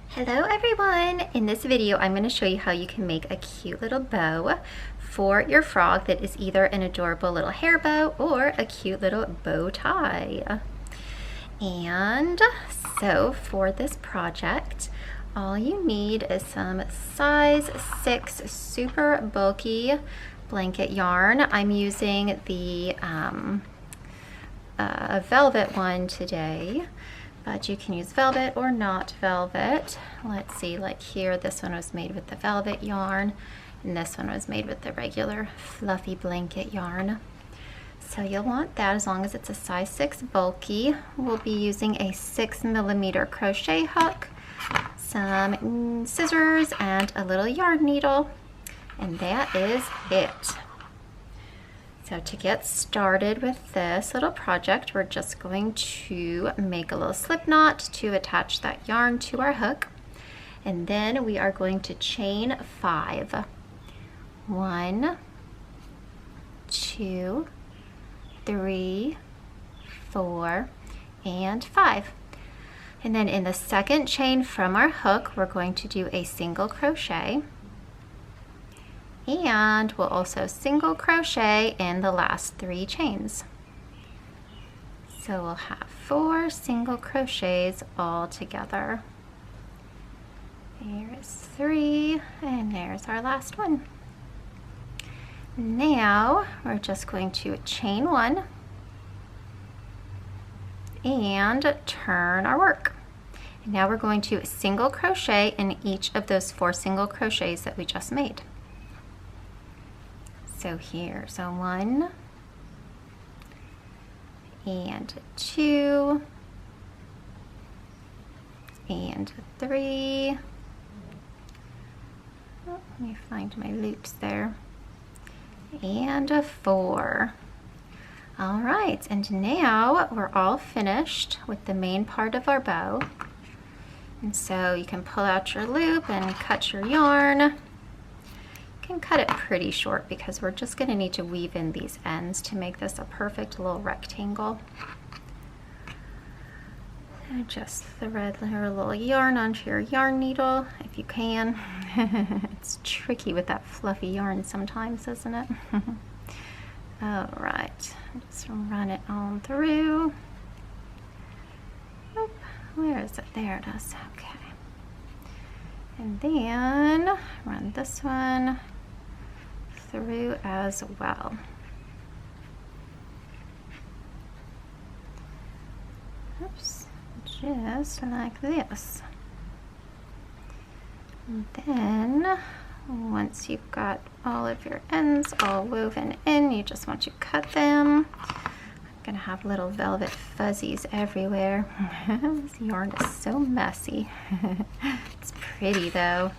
Hello everyone! In this video I'm going to show you how you can make a cute little bow for your frog that is either an adorable little hair bow or a cute little bow tie. And so for this project, all you need is some size 6 super bulky blanket yarn. I'm using the velvet one today, but you can use velvet or not velvet. Let's see, like here, this one was made with the velvet yarn, and this one was made with the regular fluffy blanket yarn. So you'll want that as long as it's a size 6 bulky. We'll be using a 6mm crochet hook, some scissors, and a little yarn needle, and that is it. So to get started with this little project, we're just going to make a little slip knot to attach that yarn to our hook. And then we are going to chain 5. 1, 2, 3, 4, and 5. And then in the second chain from our hook, we're going to do a single crochet. And we'll also single crochet in the last 3 chains. So we'll have 4 single crochets all together. There's 3, and there's our last one. Now we're just going to chain 1 and turn our work. And now we're going to single crochet in each of those 4 single crochets that we just made. So here, so 1 and 2 and 3. Oh, let me find my loops there. And a 4. All right, and now we're all finished with the main part of our bow. And so you can pull out your loop and cut your yarn. Can cut it pretty short because we're just going to need to weave in these ends to make this a perfect little rectangle. And just thread your little yarn onto your yarn needle if you can. It's tricky with that fluffy yarn sometimes, isn't it? All right, just run it on through. Oop, where is it? There it is. Okay. And then run this one through as well. Oops, just like this. And then once you've got all of your ends all woven in, you just want to cut them. I'm gonna have little velvet fuzzies everywhere. This yarn is so messy. It's pretty though.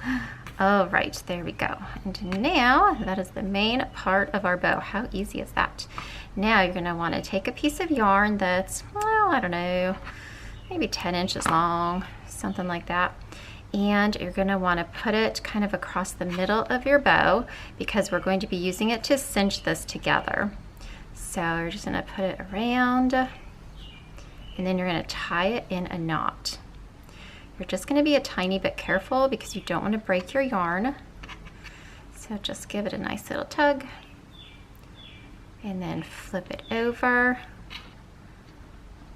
All right, there we go. And now that is the main part of our bow. How easy is that? Now you're gonna want to take a piece of yarn that's, well, I don't know, maybe 10 inches long, something like that. And you're gonna want to put it kind of across the middle of your bow because we're going to be using it to cinch this together. So you're just gonna put it around, and then you're gonna tie it in a knot. You're just gonna be a tiny bit careful because you don't want to break your yarn. So just give it a nice little tug, and then flip it over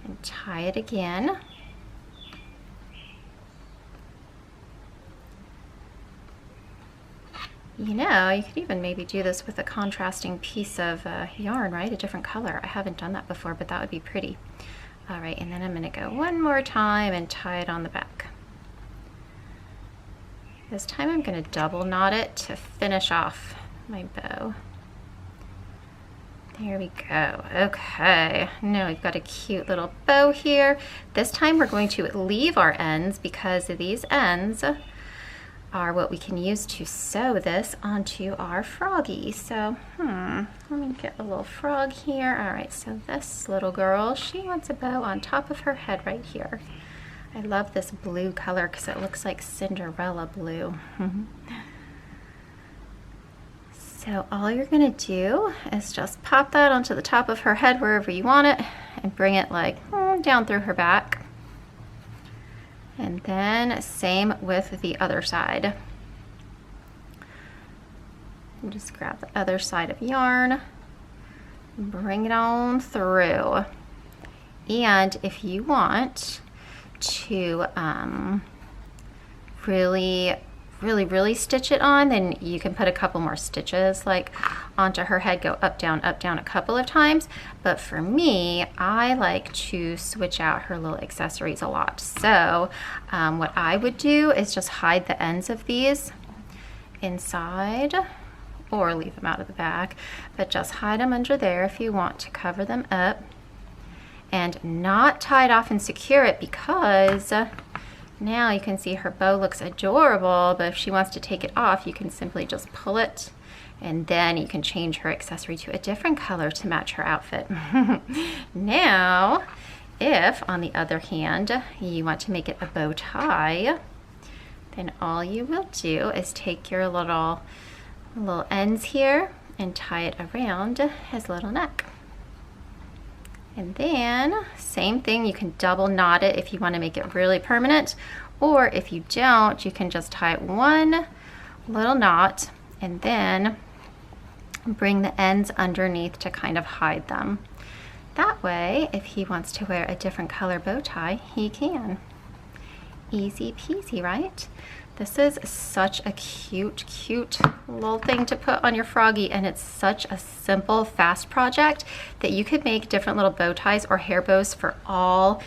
and tie it again. You know, you could even maybe do this with a contrasting piece of yarn, right? A different color. I haven't done that before, but that would be pretty. All right, and then I'm gonna go one more time and tie it on the back. This time I'm gonna double knot it to finish off my bow. There we go. Okay, now we've got a cute little bow here. This time we're going to leave our ends because these ends are what we can use to sew this onto our froggy. So, let me get a little frog here. All right, so this little girl, she wants a bow on top of her head right here. I love this blue color because it looks like Cinderella blue. So all you're gonna do is just pop that onto the top of her head wherever you want it and bring it like down through her back. And then same with the other side. And just grab the other side of yarn, bring it on through. And if you want to really stitch it on, then you can put a couple more stitches like onto her head, go up down a couple of times. But for me, I like to switch out her little accessories a lot. So what I would do is just hide the ends of these inside, or leave them out of the back, but just hide them under there if you want to cover them up, and not tie it off and secure it, because now you can see her bow looks adorable, but if she wants to take it off, you can simply just pull it, and then you can change her accessory to a different color to match her outfit. Now, if on the other hand, you want to make it a bow tie, then all you will do is take your little ends here and tie it around his little neck. And then same thing, you can double knot it if you want to make it really permanent, or if you don't, you can just tie one little knot and then bring the ends underneath to kind of hide them. That way, if he wants to wear a different color bow tie, he can. Easy peasy, right? This is such a cute little thing to put on your froggy, and it's such a simple, fast project that you could make different little bow ties or hair bows for all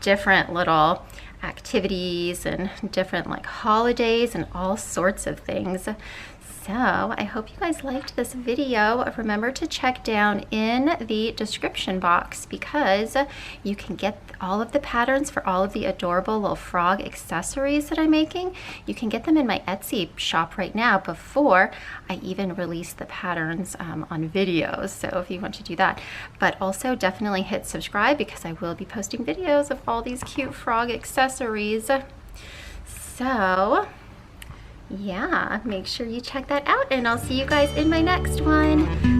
different little activities and different like holidays and all sorts of things. So I hope you guys liked this video. Remember to check down in the description box, because you can get all of the patterns for all of the adorable little frog accessories that I'm making. You can get them in my Etsy shop right now before I even release the patterns on videos. So if you want to do that, but also definitely hit subscribe, because I will be posting videos of all these cute frog accessories. So yeah, make sure you check that out, and I'll see you guys in my next one.